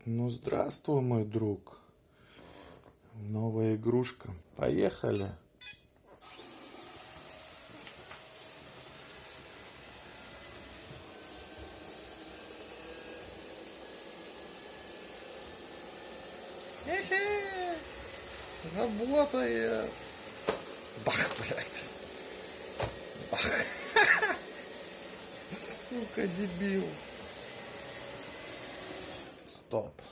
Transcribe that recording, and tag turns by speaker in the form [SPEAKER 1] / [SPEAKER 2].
[SPEAKER 1] Ну, здравствуй, мой друг. Новая игрушка. Поехали. Хе-хе. Работает. Бах, блядь. Бах. Сука, дебил. Стоп.